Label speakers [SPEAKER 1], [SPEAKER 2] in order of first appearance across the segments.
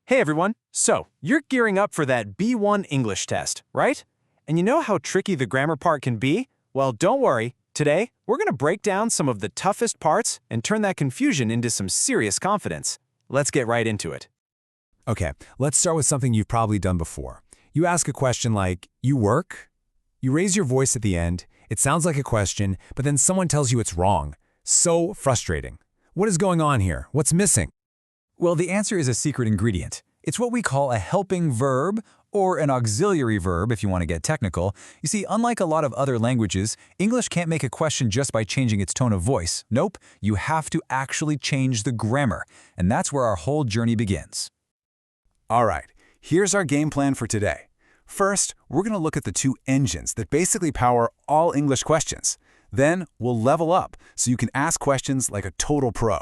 [SPEAKER 1] Hey everyone! So, you're gearing up for that B1 English test, right? And you know how tricky the grammar part can be? Well, don't worry. Today, we're going to break down some of the toughest parts and turn that confusion into some serious confidence. Let's get right into it.
[SPEAKER 2] Okay, let's start with something you've probably done before. You ask a question like, "You work?" You raise your voice at the end. It sounds like a question, but then someone tells you it's wrong. So frustrating. What is going on here? What's missing?
[SPEAKER 3] Well, the answer is a secret ingredient. It's what we call a helping verb, or an auxiliary verb if you want to get technical. You see, unlike a lot of other languages, English can't make a question just by changing its tone of voice. Nope, you have to actually change the grammar, and that's where our whole journey begins.
[SPEAKER 2] All right, here's our game plan for today. First, we're going to look at the two engines that basically power all English questions. Then, we'll level up so you can ask questions like a total pro.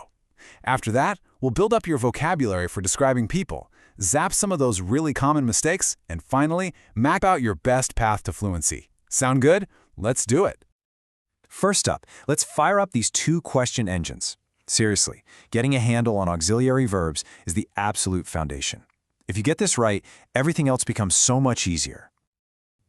[SPEAKER 2] After that, we'll build up your vocabulary for describing people, zap some of those really common mistakes, and finally, map out your best path to fluency. Sound good? Let's do it.
[SPEAKER 1] First up, let's fire up these two question engines. Seriously, getting a handle on auxiliary verbs is the absolute foundation. If you get this right, everything else becomes so much easier.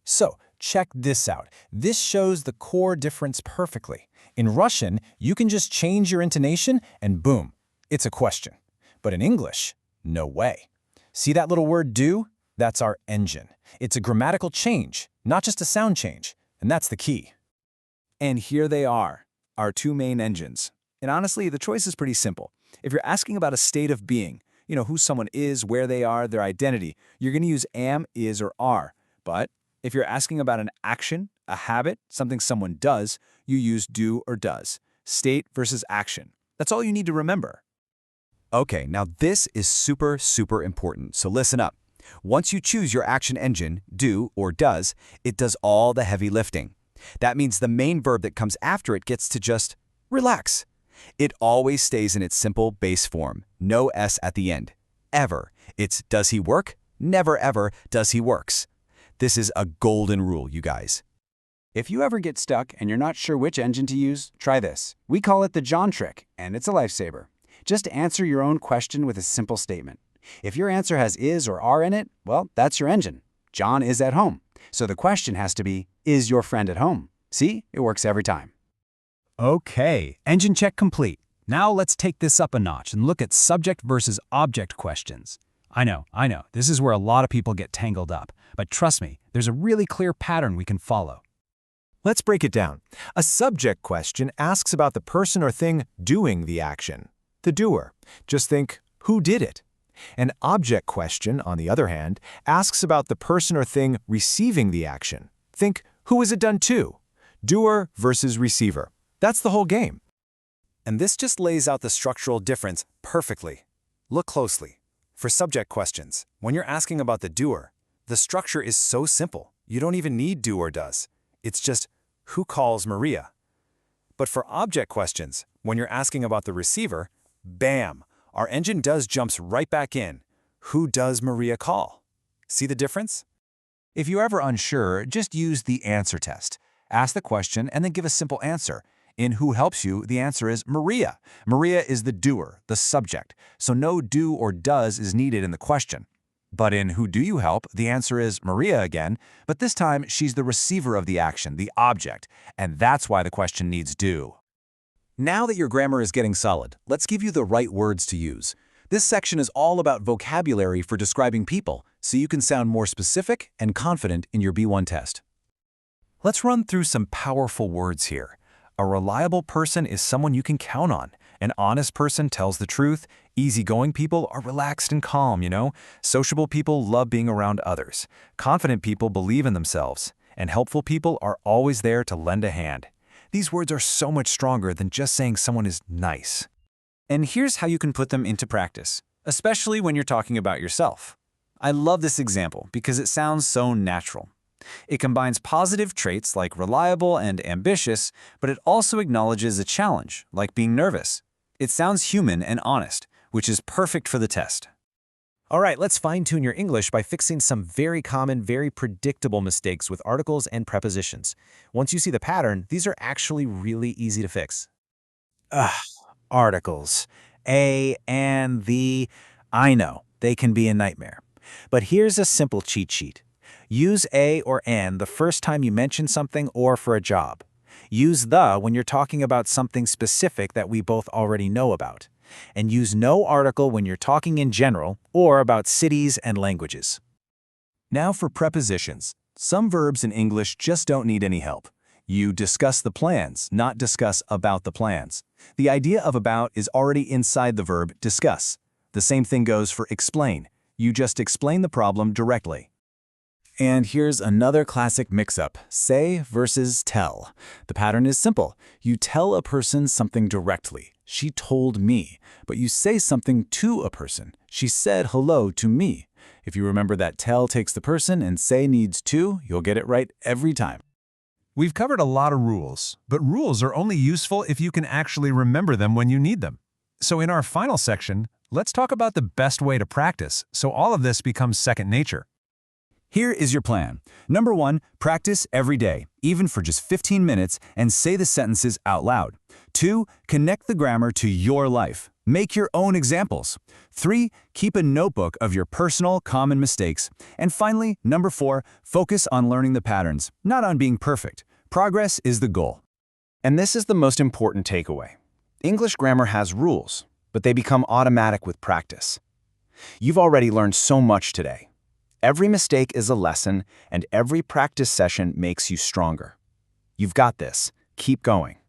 [SPEAKER 1] So, check this out. This shows the core difference perfectly. In Russian, you can just change your intonation and boom, it's a question. But in English, no way. See that little word do? That's our engine. It's a grammatical change, not just a sound change, and that's the key. And here they are, our two main engines. And honestly, the choice is pretty simple. If you're asking about a state of being, who someone is, where they are, their identity, you're going to use am, is, or are. But if you're asking about an action, a habit, something someone does, you use do or does. State versus action. That's all you need to remember.
[SPEAKER 4] Okay, now this is super important, so listen up. Once you choose your action engine, do or does, it does all the heavy lifting. That means the main verb that comes after it gets to just relax. It always stays in its simple base form, no S at the end. Ever. It's does he work? Never ever does he works. This is a golden rule, you guys.
[SPEAKER 5] If you ever get stuck and you're not sure which engine to use, try this. We call it the John trick, and it's a lifesaver. Just answer your own question with a simple statement. If your answer has is or are in it, well, that's your engine. John is at home. So the question has to be, is your friend at home? See, it works every time.
[SPEAKER 3] Okay, engine check complete. Now let's take this up a notch and look at subject versus object questions. I know, this is where a lot of people get tangled up. But trust me, there's a really clear pattern we can follow.
[SPEAKER 1] Let's break it down. A subject question asks about the person or thing doing the action, the doer. Just think, who did it? An object question, on the other hand, asks about the person or thing receiving the action. Think, who is it done to? Doer versus receiver. That's the whole game. And this just lays out the structural difference perfectly. Look closely. For subject questions, when you're asking about the doer, the structure is so simple. You don't even need do or does. It's just, who calls Maria? But for object questions, when you're asking about the receiver, bam, our engine does jumps right back in. Who does Maria call? See the difference?
[SPEAKER 3] If you're ever unsure, just use the answer test. Ask the question and then give a simple answer. In who helps you, the answer is Maria. Maria is the doer, the subject, so no do or does is needed in the question. But in who do you help, the answer is Maria again, but this time she's the receiver of the action, the object, and that's why the question needs do.
[SPEAKER 4] Now that your grammar is getting solid, let's give you the right words to use. This section is all about vocabulary for describing people, so you can sound more specific and confident in your B1 test.
[SPEAKER 1] Let's run through some powerful words here. A reliable person is someone you can count on. An honest person tells the truth. Easygoing people are relaxed and calm, Sociable people love being around others. Confident people believe in themselves. And helpful people are always there to lend a hand. These words are so much stronger than just saying someone is nice. And here's how you can put them into practice, especially when you're talking about yourself. I love this example because it sounds so natural. It combines positive traits like reliable and ambitious, but it also acknowledges a challenge, like being nervous. It sounds human and honest, which is perfect for the test. All right, let's fine-tune your English by fixing some very common, very predictable mistakes with articles and prepositions. Once you see the pattern, these are actually really easy to fix. Articles. A, and, the. I know. they can be a nightmare. But here's a simple cheat sheet. Use a or an the first time you mention something or for a job. Use the when you're talking about something specific that we both already know about. And use no article when you're talking in general or about cities and languages.
[SPEAKER 3] Now for prepositions. Some verbs in English just don't need any help. You discuss the plans, not discuss about the plans. The idea of about is already inside the verb discuss. The same thing goes for explain. You just explain the problem directly.
[SPEAKER 2] And here's another classic mix-up, say versus tell. The pattern is simple. You tell a person something directly. She told me. But you say something to a person. She said hello to me. If you remember that tell takes the person and say needs to, you'll get it right every time.
[SPEAKER 1] We've covered a lot of rules, but rules are only useful if you can actually remember them when you need them. So in our final section, let's talk about the best way to practice so all of this becomes second nature.
[SPEAKER 2] Here is your plan. Number 1, practice every day, even for just 15 minutes, and say the sentences out loud. 2, connect the grammar to your life. Make your own examples. 3, keep a notebook of your personal, common mistakes. And finally, number 4, focus on learning the patterns, not on being perfect. Progress is the goal.
[SPEAKER 4] And this is the most important takeaway. English grammar has rules, but they become automatic with practice. You've already learned so much today. Every mistake is a lesson, and every practice session makes you stronger. You've got this. Keep going.